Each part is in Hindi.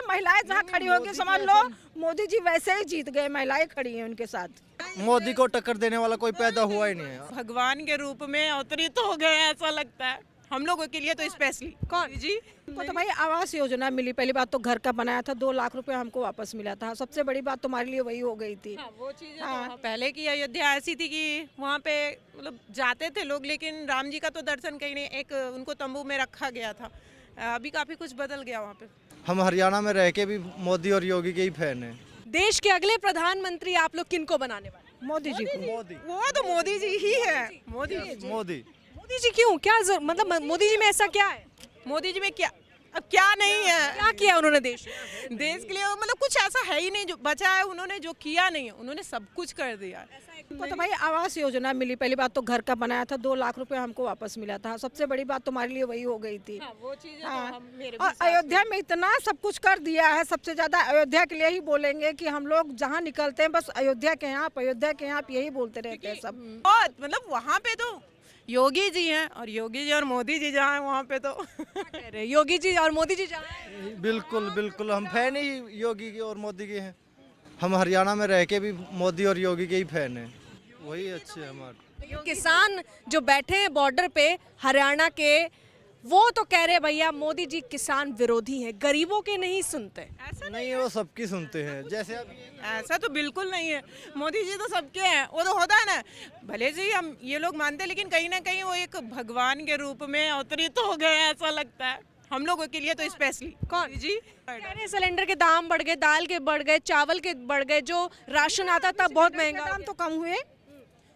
महिलाएं जहाँ खड़ी होगी समझ लो मोदी जी वैसे ही जीत गए, महिलाएं खड़ी हैं उनके साथ। मोदी को टक्कर देने वाला कोई पैदा हुआ ही नहीं है। भगवान के रूप में अवतरित हो गए ऐसा लगता है हम लोगों के लिए तो स्पेशली। कौन जी हमको तो भाई आवास योजना मिली, पहली बात तो घर का बनाया था, 2 लाख रुपए हमको वापस मिला था, सबसे बड़ी बात तुम्हारे लिए वही हो गई थी। वो चीज़ पहले की अयोध्या ऐसी थी कि वहाँ पे मतलब जाते थे लोग, लेकिन राम जी का तो दर्शन कहीं नहीं, एक उनको तंबू में रखा गया था। अभी काफी कुछ बदल गया वहाँ पे। हम हरियाणा में रह के भी मोदी और योगी के ही फैन हैं। देश के अगले प्रधानमंत्री आप लोग किनको बनाने वाले? मोदी जी को। वो तो मोदी जी ही है। मोदी मोदी मोदी जी क्यों, क्या मतलब मोदी जी में ऐसा क्या है? मोदी जी में क्या, अब क्या नहीं है क्या किया उन्होंने देश के लिए? मतलब कुछ ऐसा है ही नहीं जो बचा है, उन्होंने जो किया नहीं है, उन्होंने सब कुछ कर दिया। हमको तो भाई आवास योजना मिली, पहली बात तो घर का बनाया था, 2 लाख रुपए हमको वापस मिला था, सबसे बड़ी बात तुम्हारे लिए वही हो गई थी। वो चीज़ और अयोध्या में इतना सब कुछ कर दिया है, सबसे ज्यादा अयोध्या के लिए ही बोलेंगे कि हम लोग जहाँ निकलते हैं बस अयोध्या के यहाँ, अयोध्या के यहाँ यही बोलते रहते हैं सब। बहुत मतलब वहाँ पे तो योगी जी हैं, और योगी जी और मोदी जी जहाँ हैं वहाँ पे तो कह रहे योगी जी और मोदी जी जाए। बिल्कुल बिल्कुल, हम फैन ही योगी के और मोदी के हैं। हम हरियाणा में रह के भी मोदी और योगी के ही फैन हैं, वही अच्छे हैं हमारे। किसान जो बैठे हैं बॉर्डर पे हरियाणा के, वो तो कह रहे भैया मोदी जी किसान विरोधी हैं, गरीबों के नहीं सुनते। नहीं, वो सबकी सुनते हैं। जैसे अब ऐसा तो बिल्कुल नहीं है, मोदी जी तो सबके हैं। वो तो होता है ना, भले से ही हम ये लोग मानते हैं, लेकिन कहीं ना कहीं वो एक भगवान के रूप में अवतरित हो गए ऐसा लगता है हम लोगों के लिए तो स्पेशली। कौन जी कह रहे सिलेंडर के दाम बढ़ गए, दाल के बढ़ गए, चावल के बढ़ गए, जो राशन आता था बहुत महंगा। दाम तो कम हुए,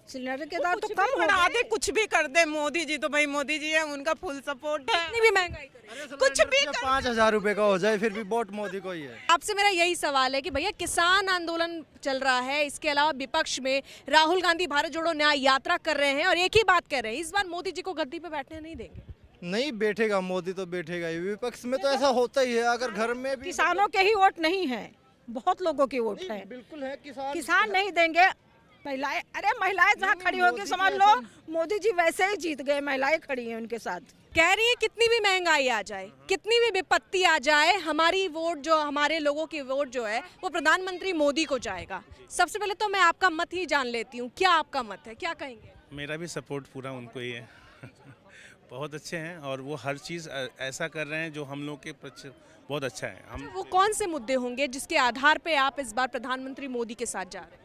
सिलेंडर के दाम तो कम हो बढ़ा गए। दे, कुछ भी कर दे मोदी जी, तो भाई मोदी जी है, उनका फुल सपोर्ट है। इतनी भी महंगाई करें। कुछ भी 5,000 रुपए का हो जाए फिर भी वोट मोदी को ही है। आपसे मेरा यही सवाल है कि भैया किसान आंदोलन चल रहा है, इसके अलावा विपक्ष में राहुल गांधी भारत जोड़ो न्याय यात्रा कर रहे हैं और एक ही बात कर रहे हैं, इस बार मोदी जी को गद्दी पे बैठने नहीं देंगे। नहीं बैठेगा मोदी, तो बैठेगा ही। विपक्ष में तो ऐसा होता ही है, अगर घर में भी किसानों के ही वोट नहीं है, बहुत लोगों की वोट है। बिल्कुल है। किसान नहीं देंगे, महिलाएं, अरे महिलाएं जहाँ खड़ी होगी समझ लो मोदी जी वैसे ही जीत गए, महिलाएं खड़ी हैं उनके साथ। कह रही है कितनी भी महंगाई आ जाए, कितनी भी विपत्ति आ जाए, हमारी वोट जो, हमारे लोगों की वोट जो है वो प्रधानमंत्री मोदी को जाएगा। सबसे पहले तो मैं आपका मत ही जान लेती हूँ, क्या आपका मत है, क्या कहेंगे? मेरा भी सपोर्ट पूरा उनको ही है। बहुत अच्छे हैं और वो हर चीज़ ऐसा कर रहे हैं जो हम लोग के बहुत अच्छा है। हम वो कौन से मुद्दे होंगे जिसके आधार पे आप इस बार प्रधानमंत्री मोदी के साथ जा रहे हैं?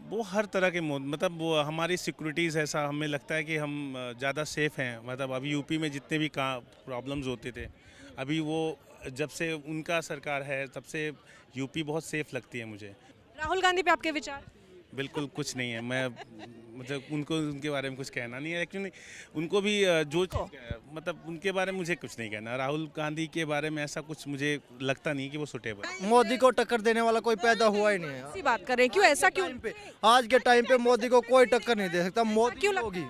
वो हर तरह के मतलब वो हमारी सिक्योरिटीज़, ऐसा हमें लगता है कि हम ज़्यादा सेफ़ हैं। मतलब अभी यूपी में जितने भी प्रॉब्लम्स होते थे, अभी वो जब से उनका सरकार है तब से यूपी बहुत सेफ़ लगती है मुझे। राहुल गांधी पे आपके विचार? बिल्कुल कुछ नहीं है। मैं मतलब उनको उनके बारे में कुछ कहना नहीं है, एक्चुअली उनको भी जो मतलब उनके बारे में मुझे कुछ नहीं कहना। राहुल गांधी के बारे में ऐसा कुछ मुझे लगता नहीं कि वो सुटेबल है। मोदी को टक्कर देने वाला कोई पैदा हुआ ही नहीं है। इसी बात कर रहे हैं, क्यों ऐसा क्यों? आज के टाइम पे मोदी को कोई टक्कर नहीं दे सकता। मोदी क्यों होगी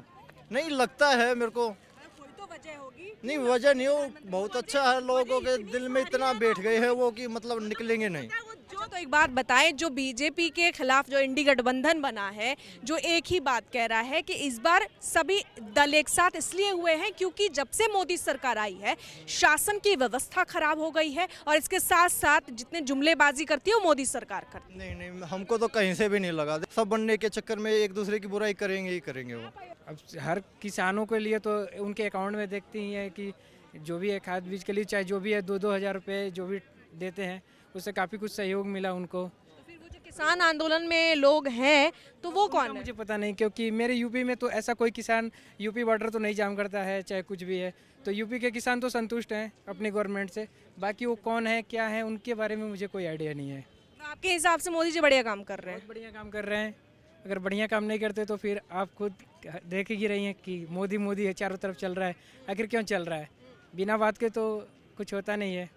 नहीं लगता है मेरे को। कोई तो वजह होगी। नहीं, वजह नहीं हो, बहुत अच्छा है। लोगों के दिल में इतना बैठ गए हैं वो कि मतलब निकलेंगे नहीं। जो तो एक बात बताएं, जो बीजेपी के खिलाफ जो इंडी गठबंधन बना है, जो एक ही बात कह रहा है कि इस बार सभी दल एक साथ इसलिए हुए हैं क्योंकि जब से मोदी सरकार आई है शासन की व्यवस्था खराब हो गई है, और इसके साथ साथ जितने जुमलेबाजी करती है वो मोदी सरकार करती है। नहीं, हमको तो कहीं से भी नहीं लगा। सब बनने के चक्कर में एक दूसरे की बुराई करेंगे ही करेंगे वो। अब हर किसानों के लिए तो उनके अकाउंट में देखते ही हैं कि जो भी है खाद बीज के लिए, चाहे जो भी है 2-2 हज़ार रुपये जो भी देते हैं, उससे काफ़ी कुछ सहयोग मिला उनको। तो फिर वो जो किसान आंदोलन में लोग हैं तो वो कौन है? मुझे पता नहीं, क्योंकि मेरे यूपी में तो ऐसा कोई किसान यूपी बॉर्डर तो नहीं जाम करता है, चाहे कुछ भी है। तो यूपी के किसान तो संतुष्ट हैं अपनी गवर्नमेंट से। बाकी वो कौन है क्या है उनके बारे में मुझे कोई आइडिया नहीं है। तो आपके हिसाब से मोदी जी बढ़िया काम कर रहे हैं? बहुत बढ़िया काम कर रहे हैं। अगर बढ़िया काम नहीं करते तो फिर आप खुद देख ही रही हैं कि मोदी मोदी है, चारों तरफ चल रहा है। आखिर क्यों चल रहा है? बिना बात के तो कुछ होता नहीं है।